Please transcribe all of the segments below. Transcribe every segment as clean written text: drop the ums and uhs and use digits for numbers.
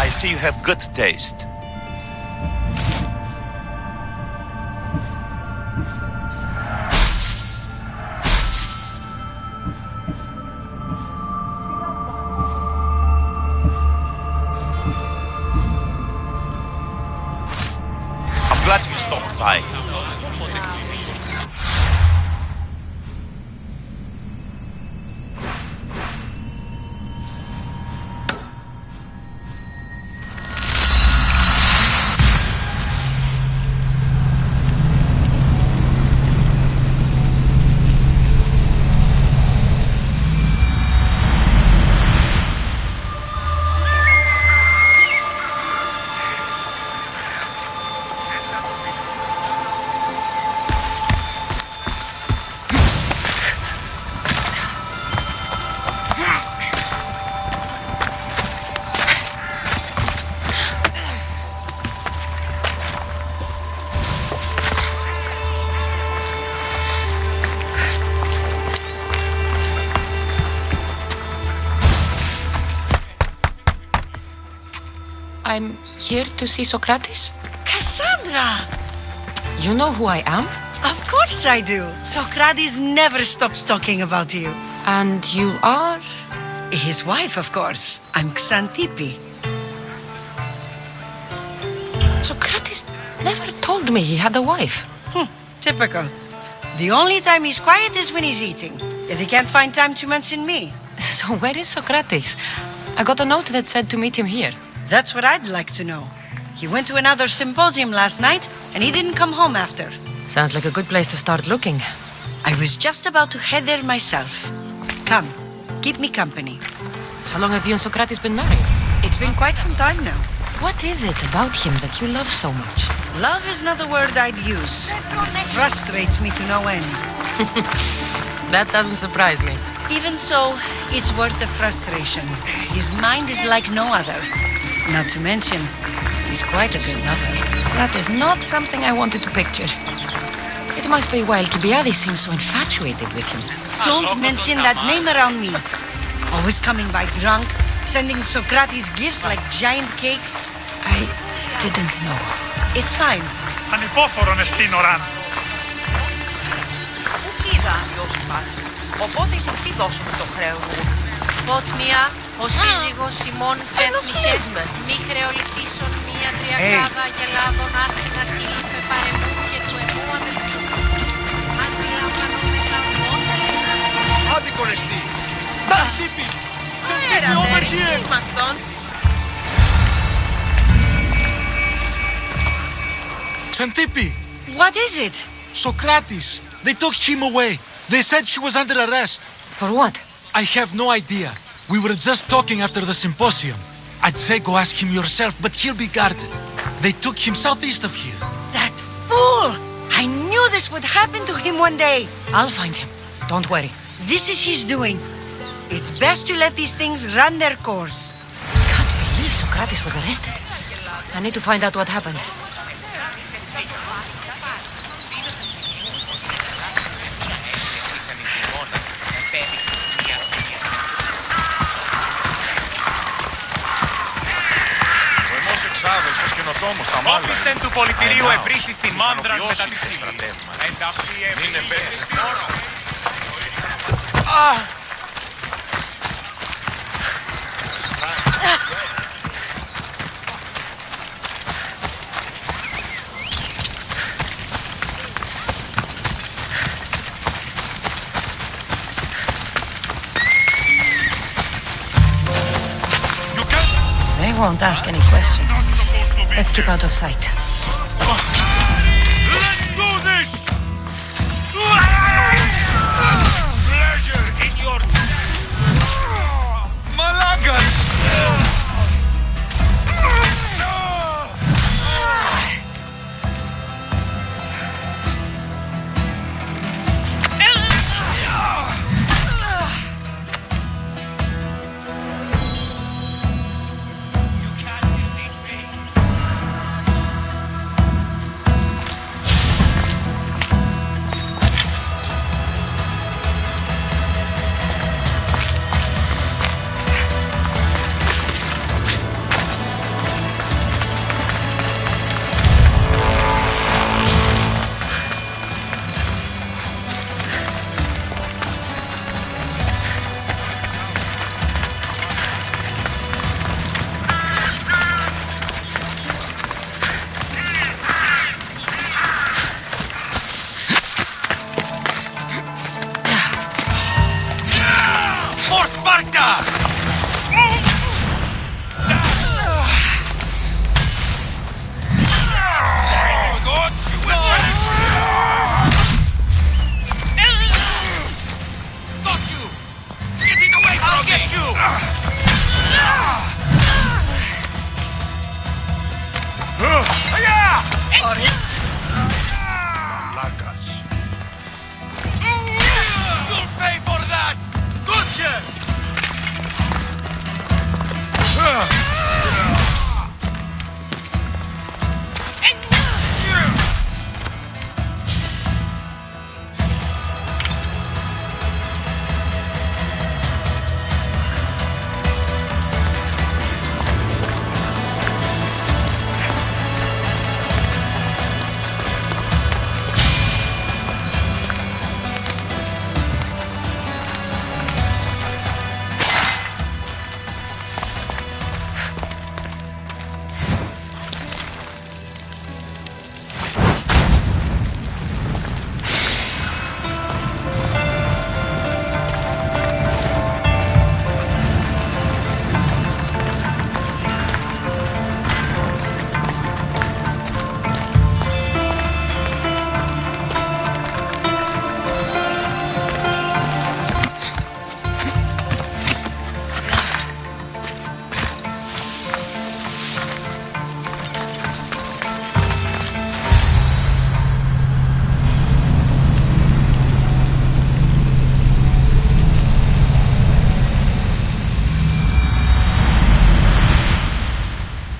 I see you have good taste. I'm glad you stopped by. I'm here to see Sokratease. Cassandra! You know who I am? Of course I do. Sokratease never stops talking about you. And you are? His wife, of course. I'm Xanthippe. Sokratease never told me he had a wife. Typical. The only time he's quiet is when he's eating. Yet he can't find time to mention me. So where is Sokratease? I got a note that said to meet him here. That's what I'd like to know. He went to another symposium last night, and he didn't come home after. Sounds like a good place to start looking. I was just about to head there myself. Come, keep me company. How long have you and Sokratease been married? It's been quite some time now. What is it about him that you love so much? Love is not a word I'd use. It frustrates me to no end. That doesn't surprise me. Even so, it's worth the frustration. His mind is like no other. Not to mention, he's quite a good lover. That is not something I wanted to picture. It must be why Alcibiades seems so infatuated with him. Don't mention that name around me. Always coming by drunk, sending Sokratease gifts like giant cakes. I didn't know. It's fine. Ανυπόφορον εστίν οράν. Πού είδα Ιώσπα. Οπότε εις αυτή δώσουμε το χρέος μου. Πότμια, ο σύζυγος Σιμών Πεθνικές, μη χρεοληπτήσεων μία τριακάδα γελάδων άστινα σύλληφε παρεμού και του εμού αδελφού. Αντιλαμβανόμαι λαυμόν. Άδικον εστί. Ξαντύπη. Ξαντύπη Πέρατε, ομεργίε. τι μ' αυτόν. Xanthippe! What is it? Sokratease! They took him away. They said he was under arrest. For what? I have no idea. We were just talking after the symposium. I'd say go ask him yourself, but he'll be guarded. They took him southeast of here. That fool! I knew this would happen to him one day. I'll find him. Don't worry. This is his doing. It's best to let these things run their course. Can't believe Sokratease was arrested. I need to find out what happened. Όπισθεν του πολιτηρίου ευρύσει στην μάντρα μετά τη στρατεύμα. Ενταχθεί ευρύσει. They won't ask any questions. Let's keep out of sight. Let's do this! Pleasure in your... Malagas!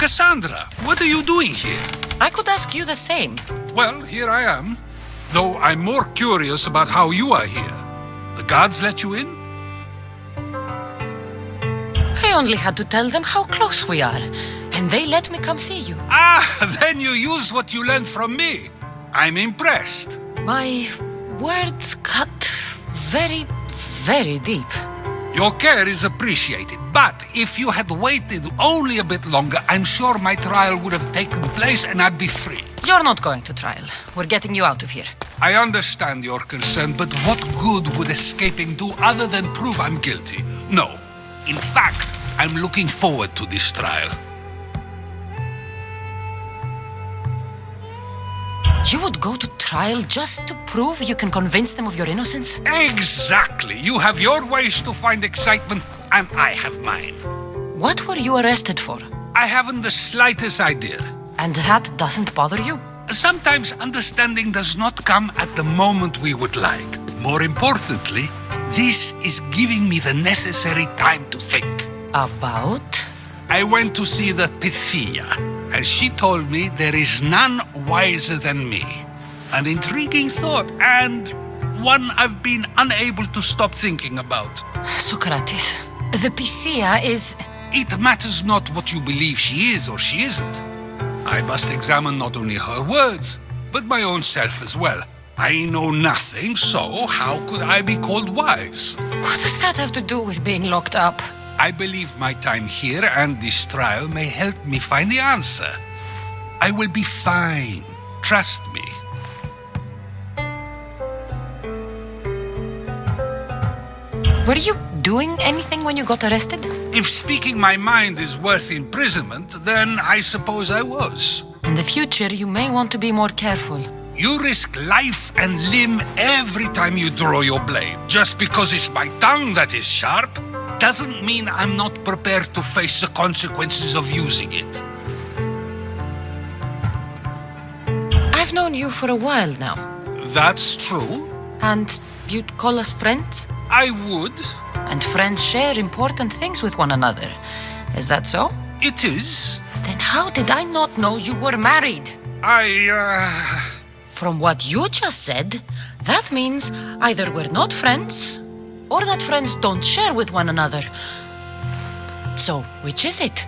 Cassandra, what are you doing here? I could ask you the same. Well, here I am. Though I'm more curious about how you are here. The guards let you in? I only had to tell them how close we are, and they let me come see you. Ah, then you used what you learned from me. I'm impressed. My words cut very, very deep. Your care is appreciated, but if you had waited only a bit longer, I'm sure my trial would have taken place and I'd be free. You're not going to trial. We're getting you out of here. I understand your concern, but what good would escaping do other than prove I'm guilty? No. In fact, I'm looking forward to this trial. You would go to trial just to prove you can convince them of your innocence? Exactly. You have your ways to find excitement, and I have mine. What were you arrested for? I haven't the slightest idea. And that doesn't bother you? Sometimes understanding does not come at the moment we would like. More importantly, this is giving me the necessary time to think. About? I went to see the Pythia, and she told me there is none wiser than me. An intriguing thought, and one I've been unable to stop thinking about. Sokratease, the Pythia is... It matters not what you believe she is or she isn't. I must examine not only her words, but my own self as well. I know nothing, so how could I be called wise? What does that have to do with being locked up? I believe my time here and this trial may help me find the answer. I will be fine. Trust me. Were you doing anything when you got arrested? If speaking my mind is worth imprisonment, then I suppose I was. In the future, you may want to be more careful. You risk life and limb every time you draw your blade. Just because it's my tongue that is sharp, doesn't mean I'm not prepared to face the consequences of using it. I've known you for a while now. That's true. And you'd call us friends? I would. And friends share important things with one another. Is that so? It is. Then how did I not know you were married? From what you just said, that means either we're not friends, or that friends don't share with one another. So, which is it?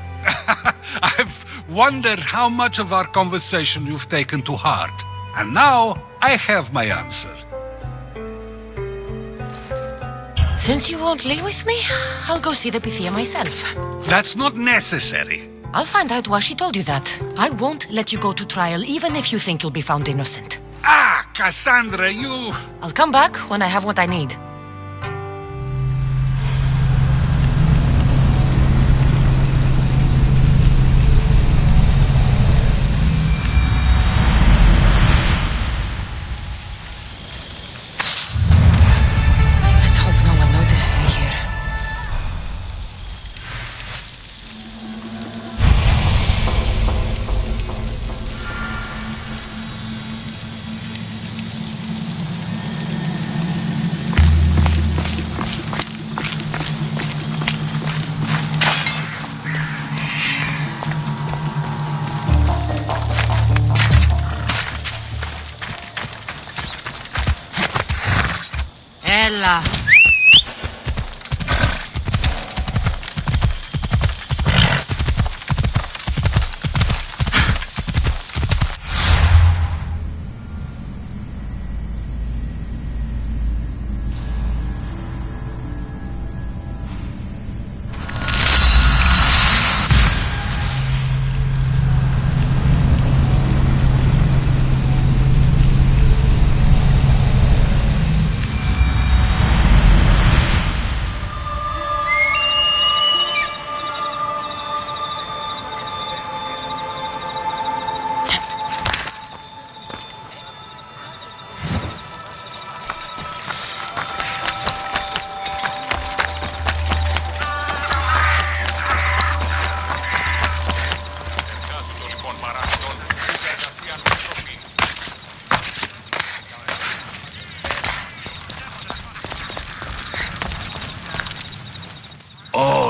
I've wondered how much of our conversation you've taken to heart. And now, I have my answer. Since you won't leave with me, I'll go see the Pythia myself. That's not necessary. I'll find out why she told you that. I won't let you go to trial, even if you think you'll be found innocent. Ah, Cassandra, you... I'll come back when I have what I need.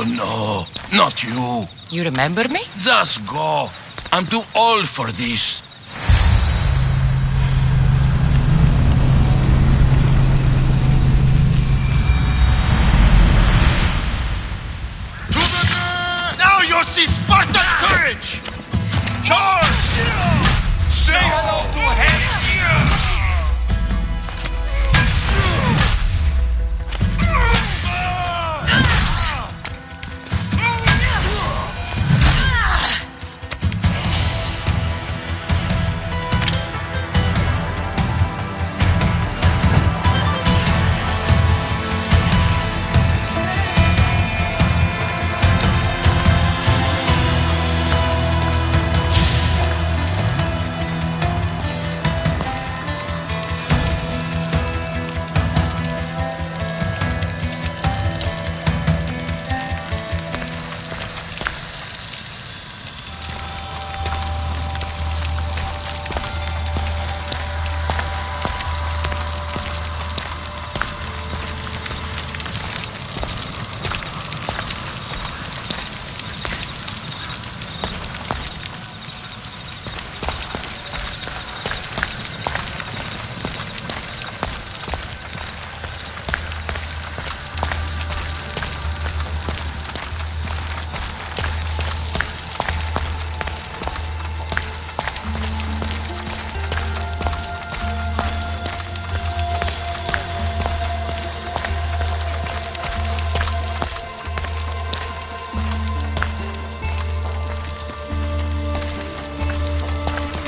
Oh no, not you. You remember me? Just go. I'm too old for this. Now you'll see Spartan courage! Charge! Say hello to hell!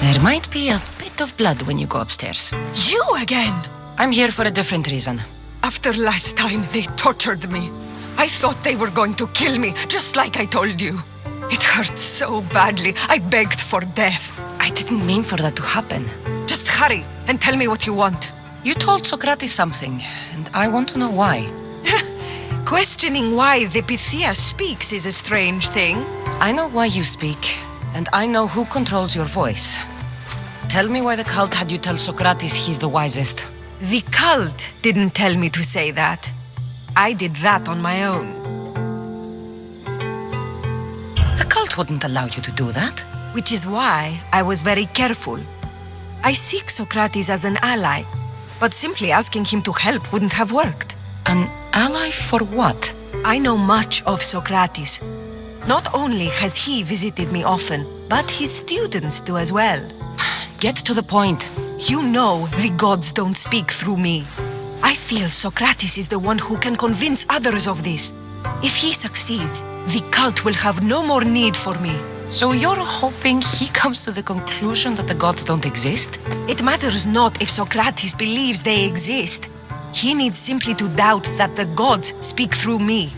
There might be a bit of blood when you go upstairs. You again? I'm here for a different reason. After last time, they tortured me. I thought they were going to kill me, just like I told you. It hurt so badly, I begged for death. I didn't mean for that to happen. Just hurry and tell me what you want. You told Sokratease something, and I want to know why. Questioning why the Pythia speaks is a strange thing. I know why you speak, and I know who controls your voice. Tell me why the cult had you tell Sokratease he's the wisest. The cult didn't tell me to say that. I did that on my own. The cult wouldn't allow you to do that. Which is why I was very careful. I seek Sokratease as an ally, but simply asking him to help wouldn't have worked. An ally for what? I know much of Sokratease. Not only has he visited me often, but his students do as well. Get to the point. You know the gods don't speak through me. I feel Sokratease is the one who can convince others of this. If he succeeds, the cult will have no more need for me. So you're hoping he comes to the conclusion that the gods don't exist? It matters not if Sokratease believes they exist. He needs simply to doubt that the gods speak through me.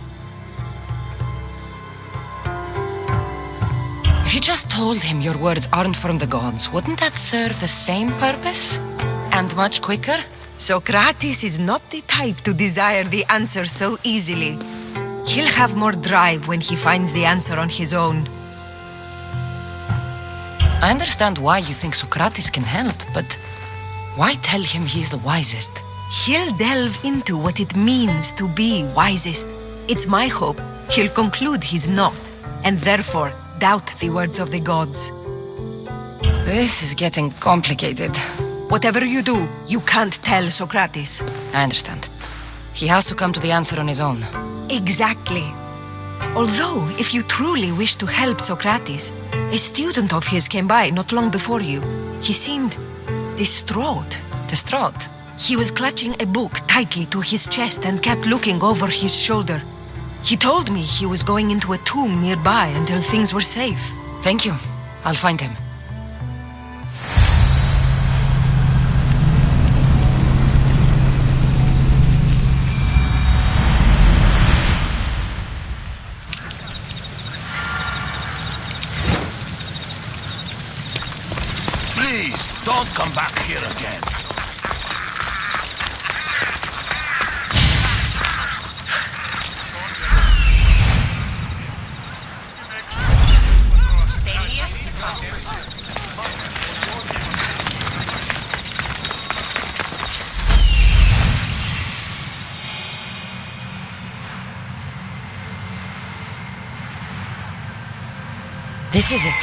If you just told him your words aren't from the gods, wouldn't that serve the same purpose? And much quicker? Sokratease is not the type to desire the answer so easily. He'll have more drive when he finds the answer on his own. I understand why you think Sokratease can help, but why tell him he's the wisest? He'll delve into what it means to be wisest. It's my hope he'll conclude he's not, and therefore doubt the words of the gods. This is getting complicated. Whatever you do, you can't tell Sokratease. I understand. He has to come to the answer on his own. Exactly. Although, if you truly wish to help Sokratease, a student of his came by not long before you. He seemed distraught. Distraught? He was clutching a book tightly to his chest and kept looking over his shoulder. He told me he was going into a tomb nearby until things were safe. Thank you. I'll find him. Please, don't come back here again. This is it.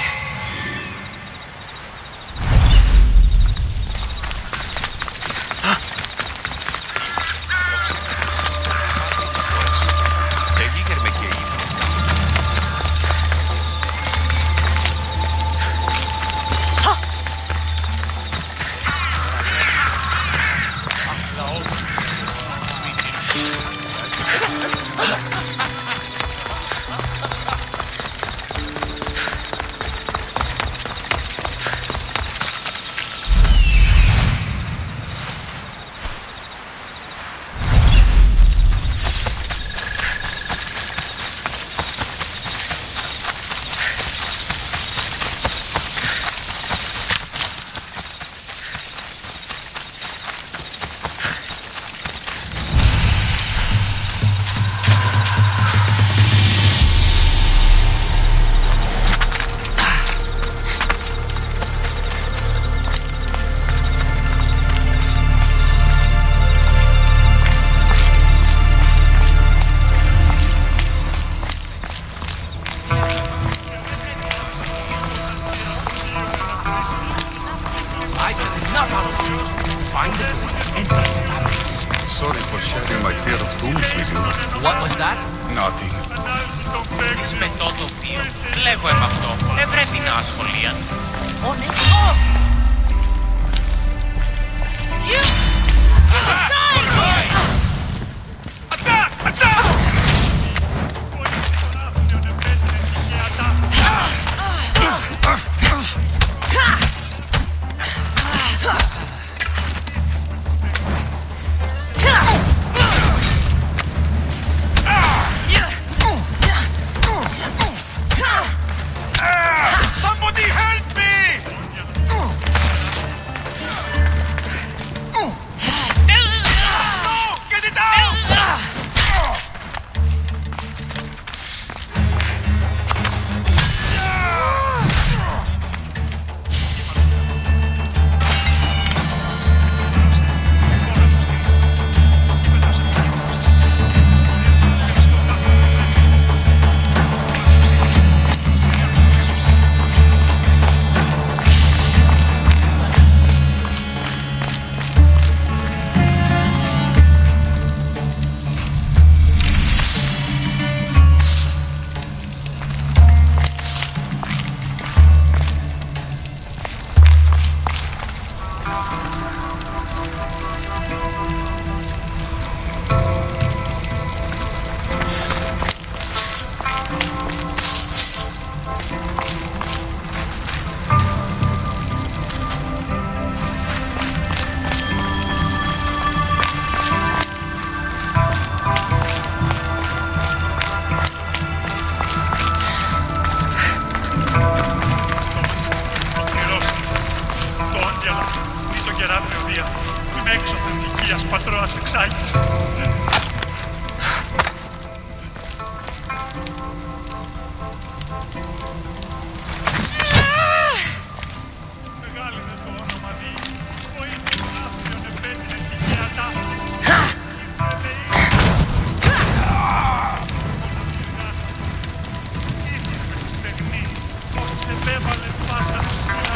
Sorry for sharing my fear of tombs with you. What was that? Nothing. Σπετό τοπίο. Λέγω εμ' αυτό. Έβρε την ασχολία. Somebody help me! No! Get it out! Είμαι έξω από την ηλικίας πατρόας εξάγης. Μεγάλη δεν το όνομα δει. Ο ίδιος άθλιον επέτεινε τυχαία τάφη. Ίδιες με τους παιγνείς, πως τις επέβαλε πάσα του σειρά.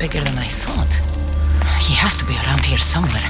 Bigger than I thought. He has to be around here somewhere.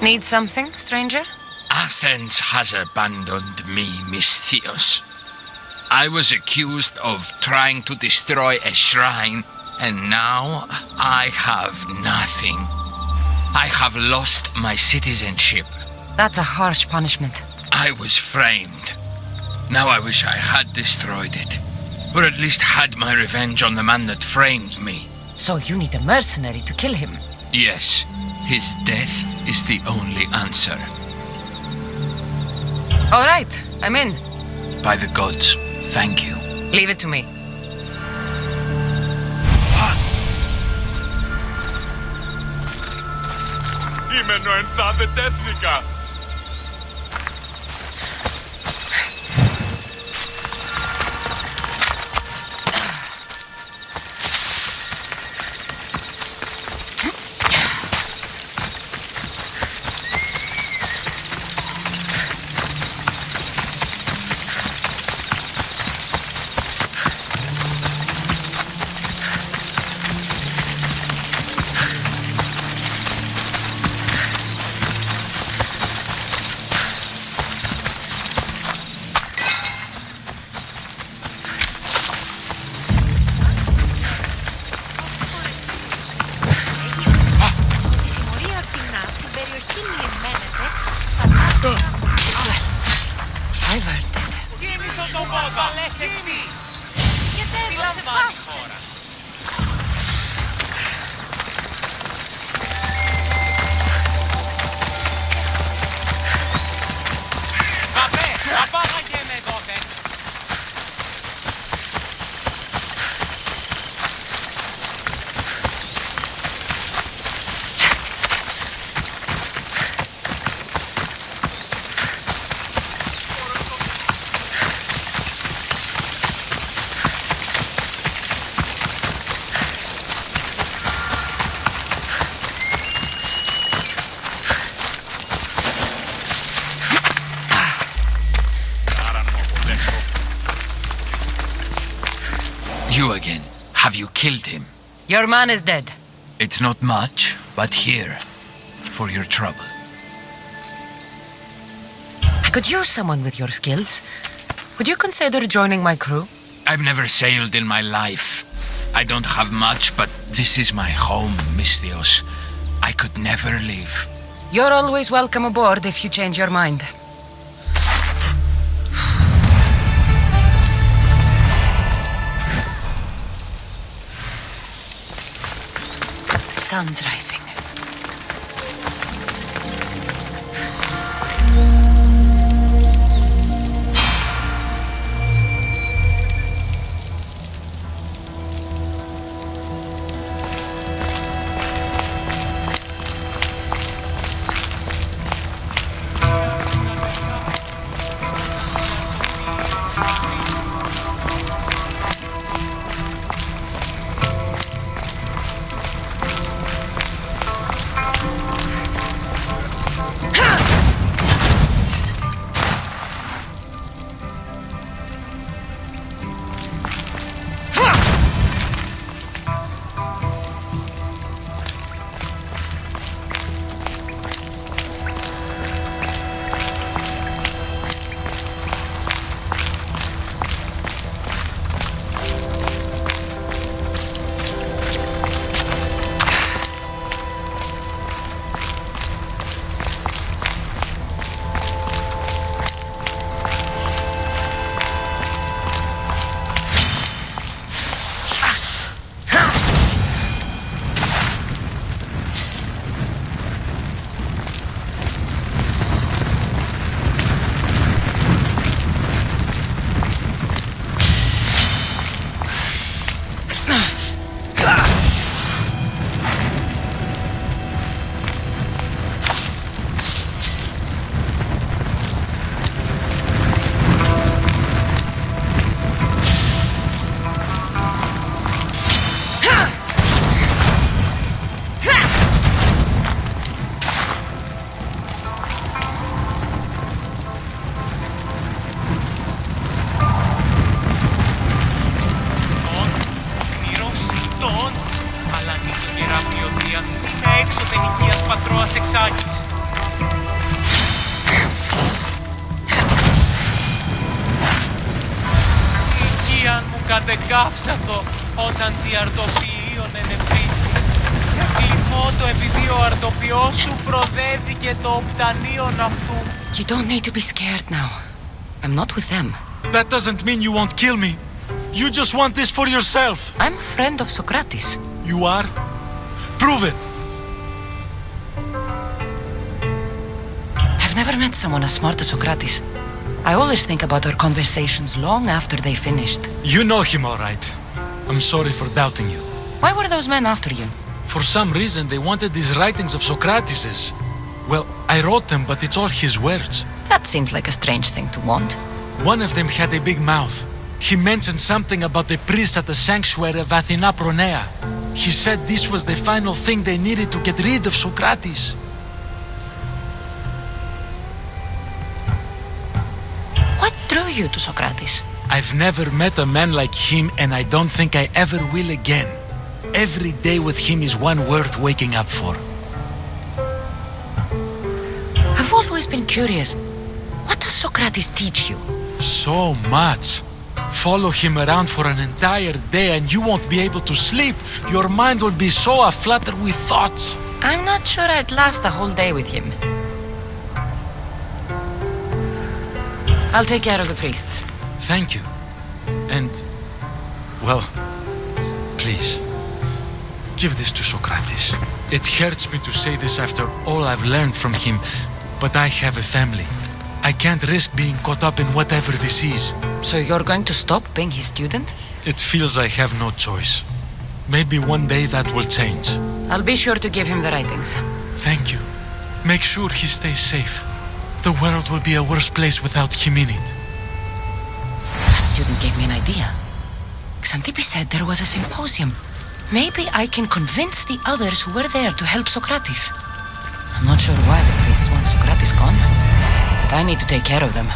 Need something, stranger? Athens has abandoned me, Misthios. I was accused of trying to destroy a shrine, and now I have nothing. I have lost my citizenship. That's a harsh punishment. I was framed. Now I wish I had destroyed it. Or at least had my revenge on the man that framed me. So you need a mercenary to kill him? Yes, his death is the only answer. All right, I'm in. By the gods, thank you. Leave it to me. Είμαι νοενθά, δεν τέθνικα. Η συμμορία ορεινά την περιοχή λιμένεται. I've heard it. Κίνησο τον πόδα! Λες εσύ! Γιατί έβασε βάθος. Καπέ! Απάγαγε με δόθεν! You again. Have you killed him? Your man is dead. It's not much, but here, for your trouble. I could use someone with your skills. Would you consider joining my crew? I've never sailed in my life. I don't have much, but this is my home, Misthios. I could never leave. You're always welcome aboard if you change your mind. Sun's rising. κατεκάψατο όταν τη αρτοποιείον ενεπίστη. Εκλιμώ το επειδή ο αρτοποιός σου προδέθηκε το οπτανίον αυτού. You don't need to be scared now. I'm not with them. That doesn't mean you won't kill me. You just want this for yourself. I'm a friend of Sokratease. You are? Prove it. I've never met someone as smart as Sokratease. I always think about our conversations long after they finished. You know him all right. I'm sorry for doubting you. Why were those men after you? For some reason, they wanted these writings of Sokratese's. Well, I wrote them, but it's all his words. That seems like a strange thing to want. One of them had a big mouth. He mentioned something about the priest at the sanctuary of Athena Pronea. He said this was the final thing they needed to get rid of Sokrates. What drew you to Sokratease? I've never met a man like him, and I don't think I ever will again. Every day with him is one worth waking up for. I've always been curious. What does Sokratease teach you? So much. Follow him around for an entire day and you won't be able to sleep. Your mind will be so aflutter with thoughts. I'm not sure I'd last a whole day with him. I'll take care of the priests. Thank you. And, well, please, give this to Sokrates. It hurts me to say this after all I've learned from him, but I have a family. I can't risk being caught up in whatever this is. So you're going to stop being his student? It feels I have no choice. Maybe one day that will change. I'll be sure to give him the writings. Thank you. Make sure he stays safe. The world will be a worse place without him in it. That student gave me an idea. Xanthippe said there was a symposium. Maybe I can convince the others who were there to help Sokrates. I'm not sure why the priests want Sokrates gone, but I need to take care of them.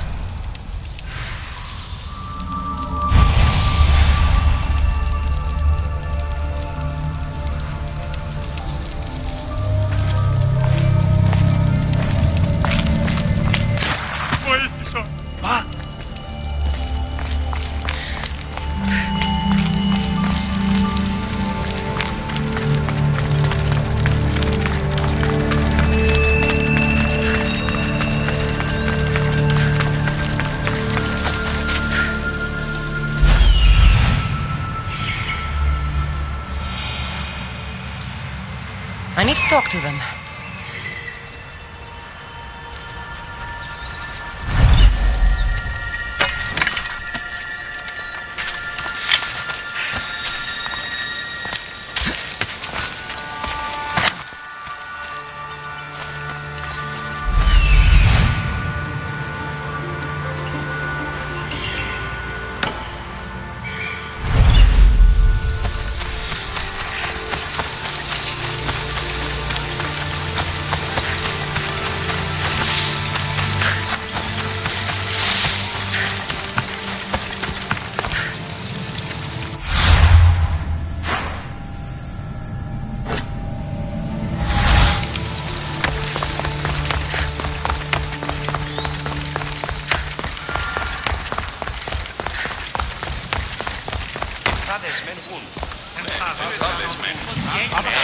I need to talk to them.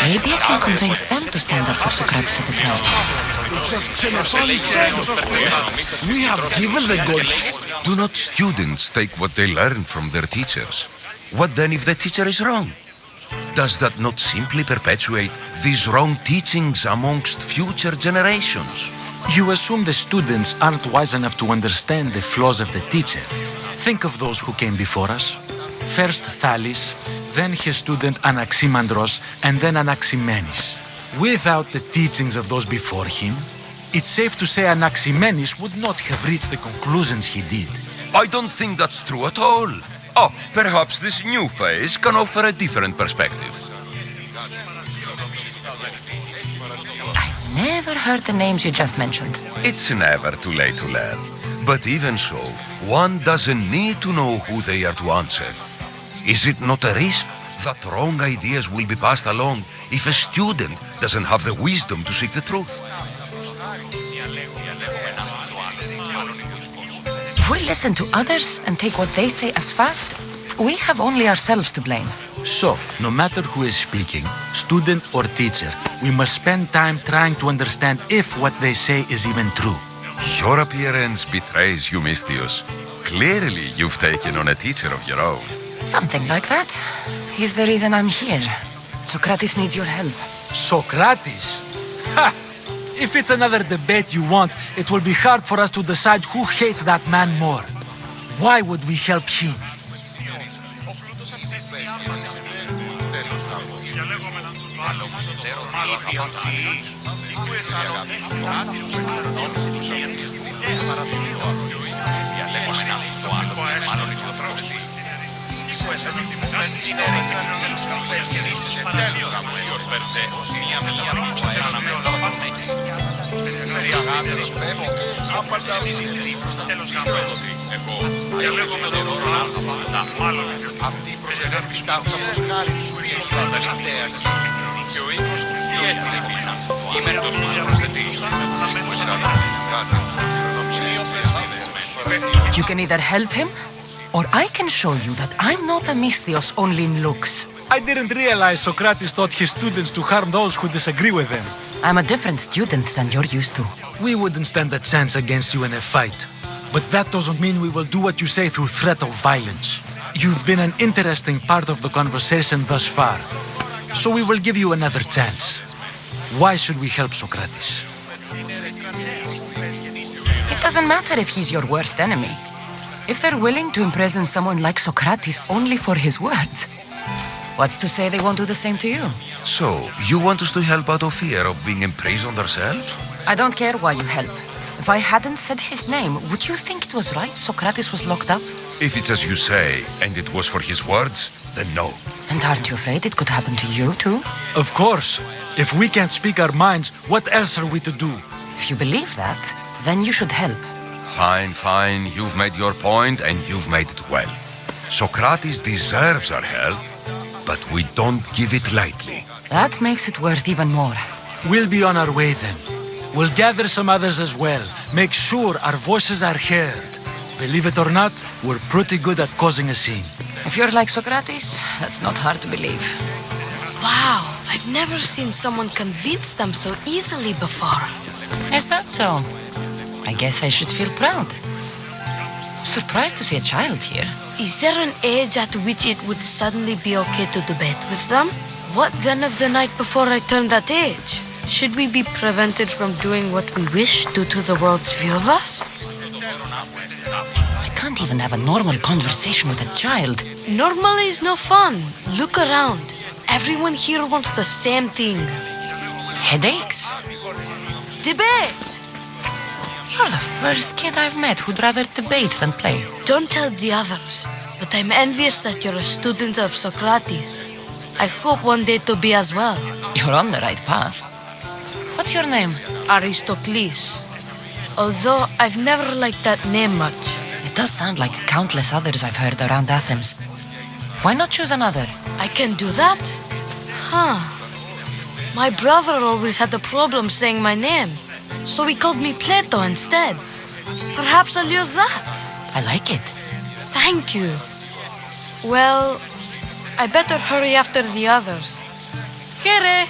Maybe I can convince them to stand up for Sokrates at the trial. We have given the gods. Do not students take what they learn from their teachers? What then if the teacher is wrong? Does that not simply perpetuate these wrong teachings amongst future generations? You assume the students aren't wise enough to understand the flaws of the teacher. Think of those who came before us. First Thales, then his student Anaximandros, and then Anaximenes. Without the teachings of those before him, it's safe to say Anaximenes would not have reached the conclusions he did. I don't think that's true at all. Oh, perhaps this new phase can offer a different perspective. I've never heard the names you just mentioned. It's never too late to learn. But even so, one doesn't need to know who they are to answer. Is it not a risk that wrong ideas will be passed along if a student doesn't have the wisdom to seek the truth? If we listen to others and take what they say as fact, we have only ourselves to blame. So, no matter who is speaking, student or teacher, we must spend time trying to understand if what they say is even true. Your appearance betrays you, Misthios. Clearly, you've taken on a teacher of your own. Something like that. He's the reason I'm here. Sokratease needs your help. Sokratease? Ha! If it's another debate you want, it will be hard for us to decide who hates that man more. Why would we help him? Αυτή η προσεγγιότητα θα χάρη σου και στα τελευταία και ο ήλιος έστειλε πίσω. Είμαι το προσθετής. You can either help him, or I can show you that I'm not a Misthios only in looks. I didn't realize Sokratease taught his students to harm those who disagree with him. I'm a different student than you're used to. We wouldn't stand a chance against you in a fight. But that doesn't mean we will do what you say through threat of violence. You've been an interesting part of the conversation thus far. So we will give you another chance. Why should we help Sokratease? It doesn't matter if he's your worst enemy. If they're willing to imprison someone like Sokratease only for his words, what's to say they won't do the same to you? So, you want us to help out of fear of being imprisoned ourselves? I don't care why you help. If I hadn't said his name, would you think it was right Sokratease was locked up? If it's as you say, and it was for his words, then no. And aren't you afraid it could happen to you too? Of course. If we can't speak our minds, what else are we to do? If you believe that, then you should help. Fine, fine. You've made your point, and you've made it well. Sokratease deserves our help, but we don't give it lightly. That makes it worth even more. We'll be on our way then. We'll gather some others as well. Make sure our voices are heard. Believe it or not, we're pretty good at causing a scene. If you're like Sokratease, that's not hard to believe. Wow, I've never seen someone convince them so easily before. Is that so? I guess I should feel proud. I'm surprised to see a child here. Is there an age at which it would suddenly be okay to debate with them? What then of the night before I turned that age? Should we be prevented from doing what we wish due to the world's view of us? I can't even have a normal conversation with a child. Normal is no fun. Look around. Everyone here wants the same thing. Headaches? Debate! You're the first kid I've met who'd rather debate than play. Don't tell the others, but I'm envious that you're a student of Sokratease. I hope one day to be as well. You're on the right path. What's your name? Aristocles. Although I've never liked that name much. It does sound like countless others I've heard around Athens. Why not choose another? I can do that? Huh. My brother always had a problem saying my name, so he called me Plato instead. Perhaps I'll use that. I like it. Thank you. Well, I better hurry after the others. Here!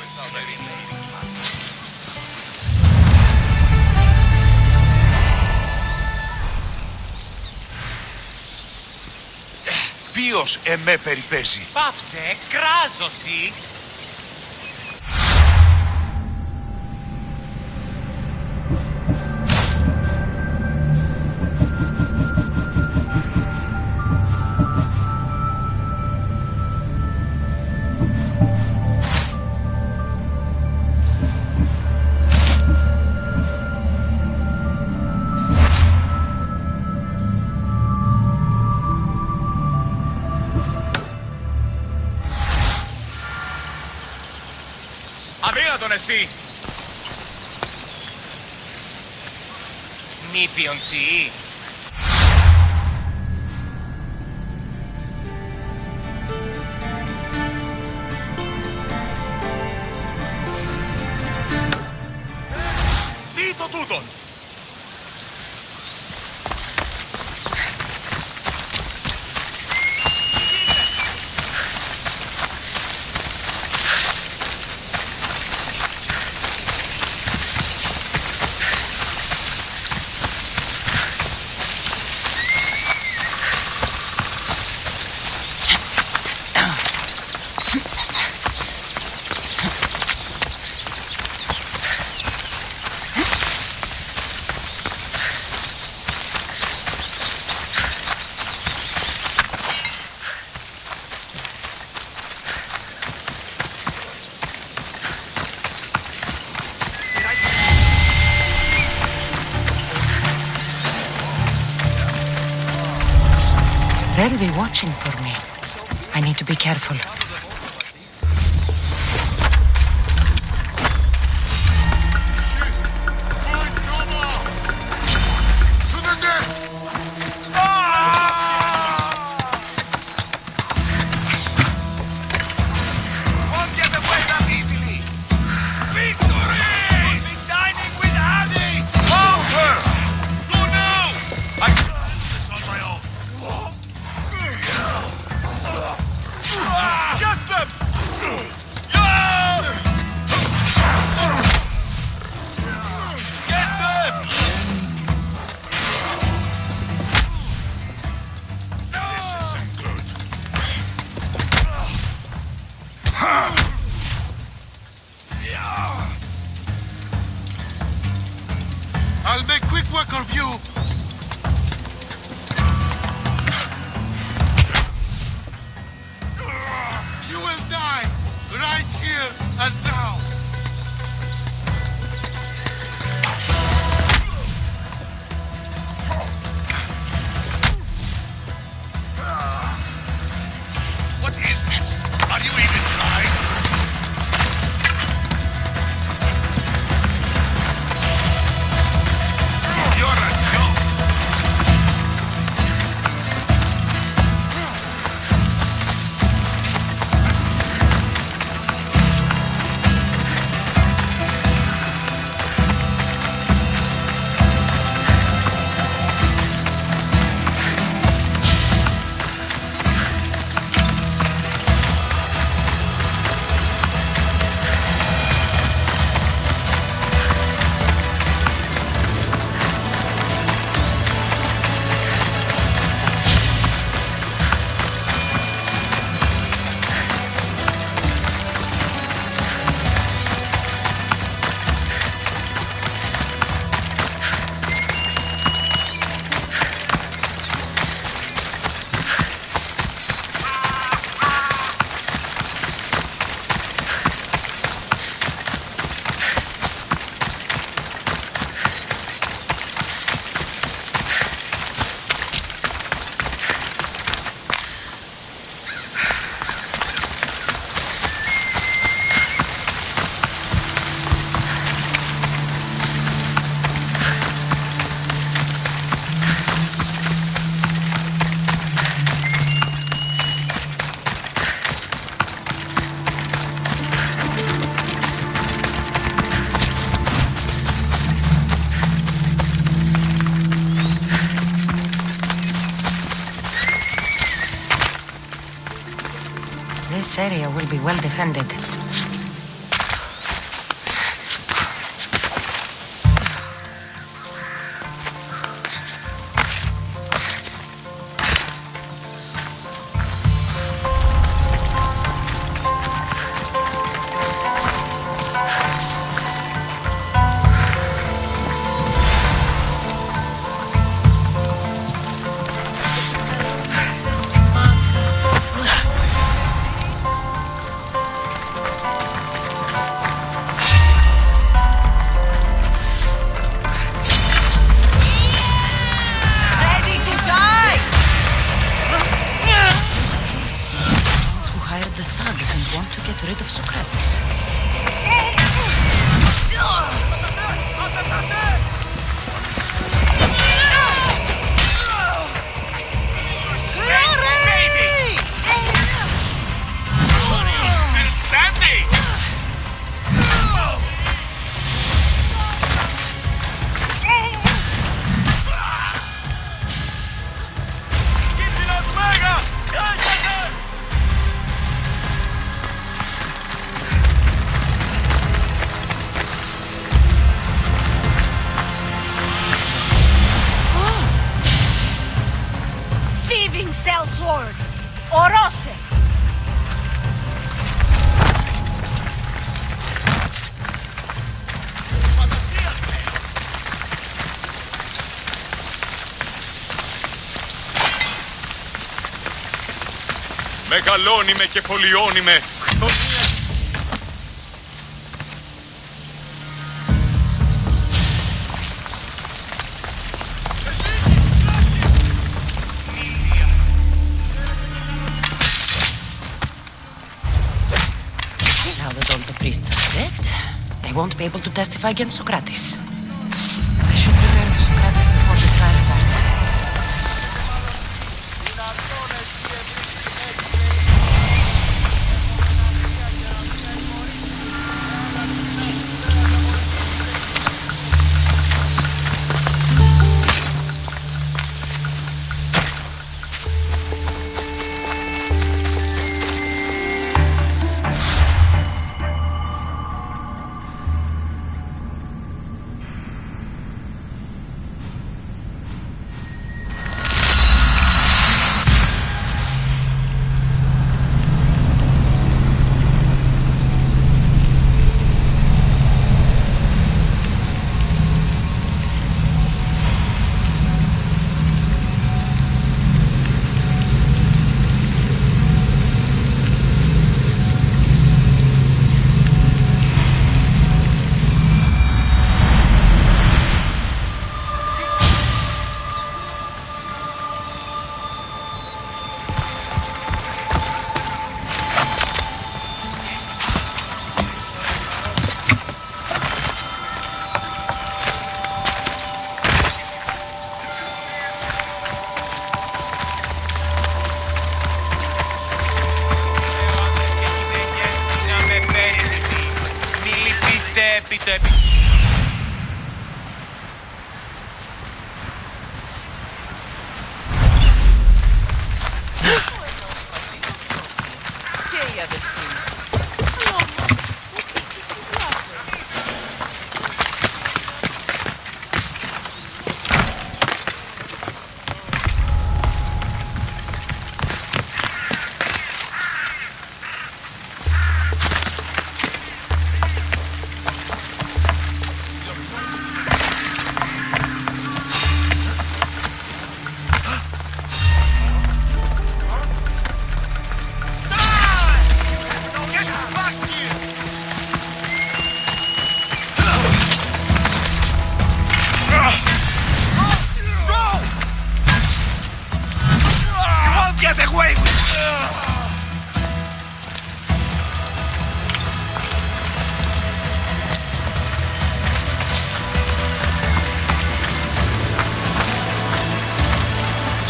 Ποιος εμέ περιπέζει. Πάυσε, κράζωση. Αδύνατον εστί. Νήπιον σιή. Τι το τούτον. They'll be watching for me. I need to be careful. I'll make quick work of you. You will die right here and now. What is this? Are you even trying? You're a joke. This area will be well defended. To get rid of Sokratease. Still standing! Thieving sellsword! Odyssey! Μεγαλώνει με και πολιώνει με. won't be able to testify against Sokratis. I should return to Sokratis before the trial starts.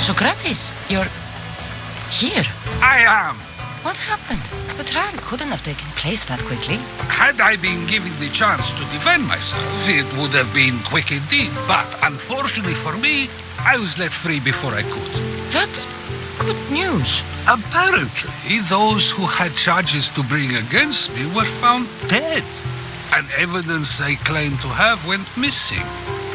Sokratis, you're here. I am. What happened? The trial couldn't have taken place that quickly. Had I been given the chance to defend myself, it would have been quick indeed. But unfortunately for me, I was let free before I could. That's good news. Apparently, those who had charges to bring against me were found dead. And evidence they claimed to have went missing.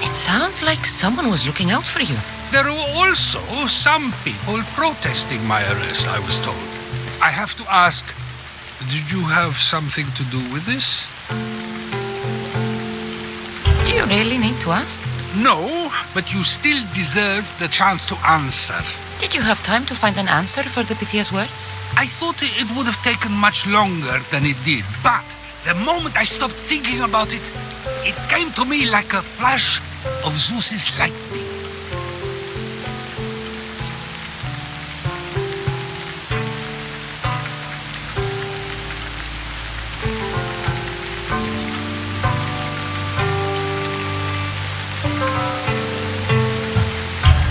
It sounds like someone was looking out for you. There were also some people protesting my arrest, I was told. I have to ask, did you have something to do with this? Do you really need to ask? No, but you still deserve the chance to answer. Did you have time to find an answer for the Pythia's words? I thought it would have taken much longer than it did, but the moment I stopped thinking about it, it came to me like a flash of Zeus's lightning.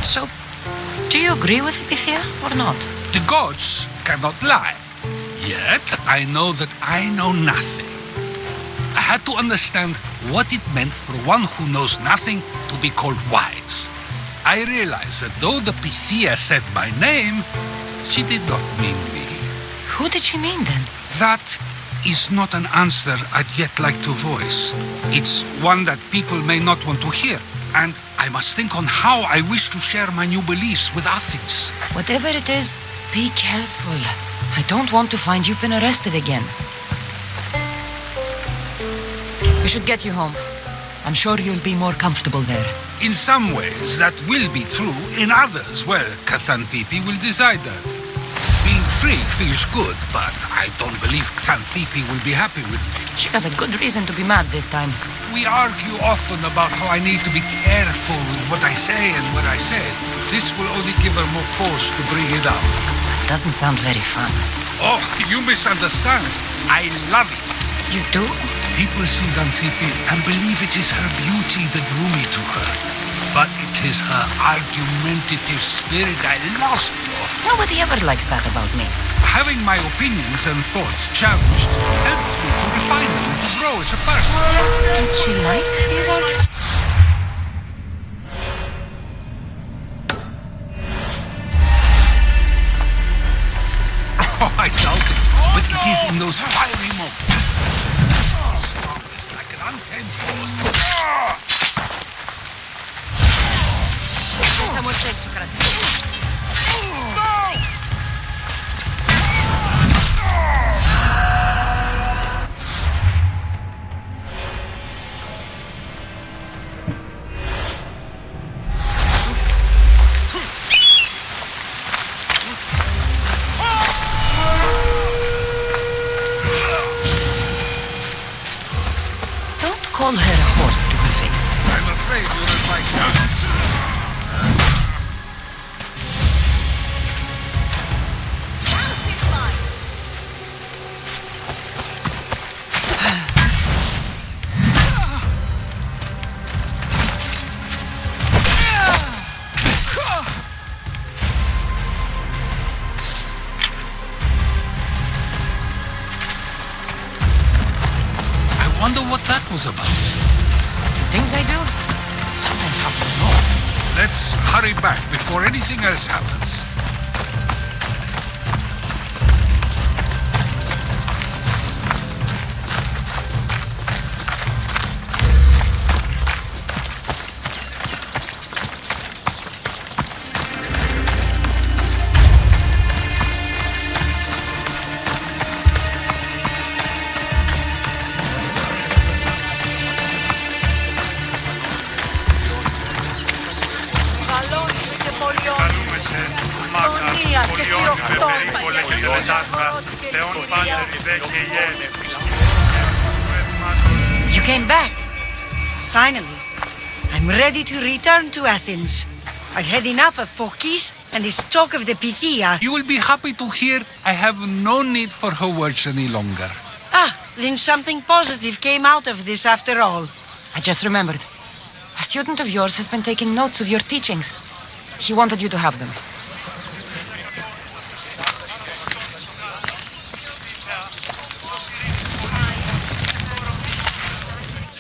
So, do you agree with Pythia or not? The gods cannot lie. Yet, I know that I know nothing. I had to understand what it meant for one who knows nothing to be called wise. I realized that though the Pythia said my name, she did not mean me. Who did she mean then? That is not an answer I'd yet like to voice. It's one that people may not want to hear, and I must think on how I wish to share my new beliefs with Athens. Whatever it is, be careful. I don't want to find you've been arrested again. We should get you home. I'm sure you'll be more comfortable there. In some ways, that will be true. In others, well, Xanthippe will decide that. Being free feels good, but I don't believe Xanthippe will be happy with me. She has a good reason to be mad this time. We argue often about how I need to be careful with what I say and what I said. This will only give her more cause to bring it up. That doesn't sound very fun. Oh, you misunderstand. I love it. You do? People see Xanthippe and believe it is her beauty that drew me to her. But it is her argumentative spirit I lost for. Nobody ever likes that about me. Having my opinions and thoughts challenged helps me to refine them and to grow as a person. And she likes these arguments? Oh, I doubt it. But it is in those fiery moments. Strongest like an untamed horse. Someone save Sokratease. Call her a horse to her face. I'm afraid your advice is... I wonder what that was about. The things I do sometimes happen more. Let's hurry back before anything else happens. You came back. Finally. I'm ready to return to Athens. I've had enough of Phokis and this talk of the Pythia. You will be happy to hear I have no need for her words any longer. Ah, then something positive came out of this after all. I just remembered. A student of yours has been taking notes of your teachings. He wanted you to have them.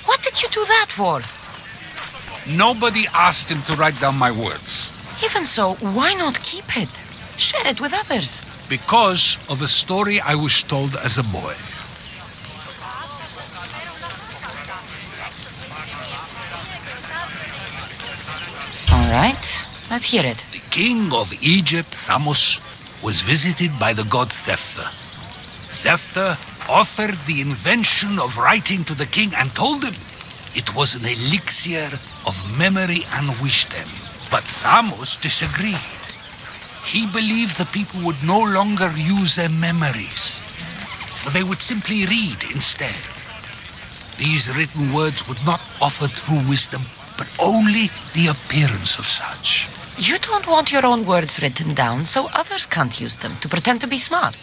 What did you do that for? Nobody asked him to write down my words. Even so, why not keep it? Share it with others. Because of a story I was told as a boy. All right, let's hear it. The king of Egypt, Thamos, was visited by the god Thephtha. Thephtha offered the invention of writing to the king and told him it was an elixir of memory and wisdom. But Thamos disagreed. He believed the people would no longer use their memories, for they would simply read instead. These written words would not offer true wisdom, but only the appearance of such. You don't want your own words written down so others can't use them to pretend to be smart.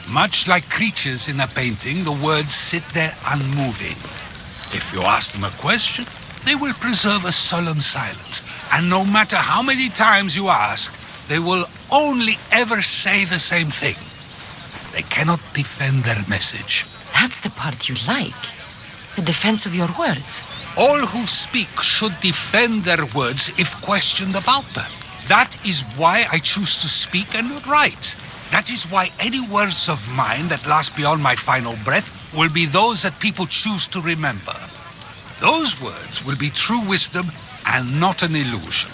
Much like creatures in a painting, the words sit there unmoving. If you ask them a question, they will preserve a solemn silence. And no matter how many times you ask, they will only ever say the same thing. They cannot defend their message. That's the part you like. The defense of your words. All who speak should defend their words if questioned about them. That is why I choose to speak and not write. That is why any words of mine that last beyond my final breath will be those that people choose to remember. Those words will be true wisdom and not an illusion.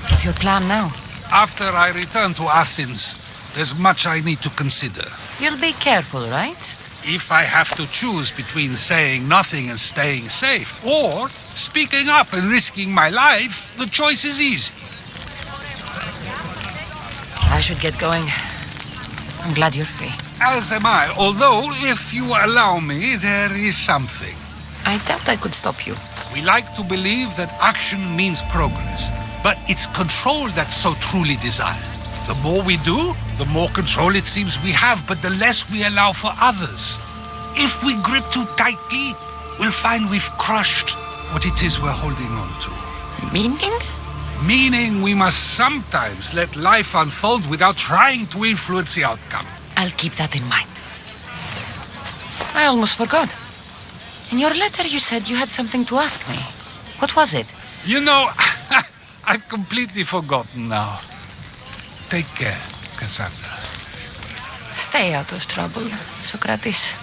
What's your plan now? After I return to Athens, there's much I need to consider. You'll be careful, right? If I have to choose between saying nothing and staying safe, or speaking up and risking my life, the choice is easy. I should get going. I'm glad you're free. As am I, although, if you allow me, there is something. I doubt I could stop you. We like to believe that action means progress, but it's control that's so truly desired. The more we do, the more control it seems we have, but the less we allow for others. If we grip too tightly, we'll find we've crushed what it is we're holding on to. Meaning? Meaning we must sometimes let life unfold without trying to influence the outcome. I'll keep that in mind. I almost forgot. In your letter you said you had something to ask me. What was it? You know, I've completely forgotten now. Take care, Cassandra. Stay out of trouble, Sokratease.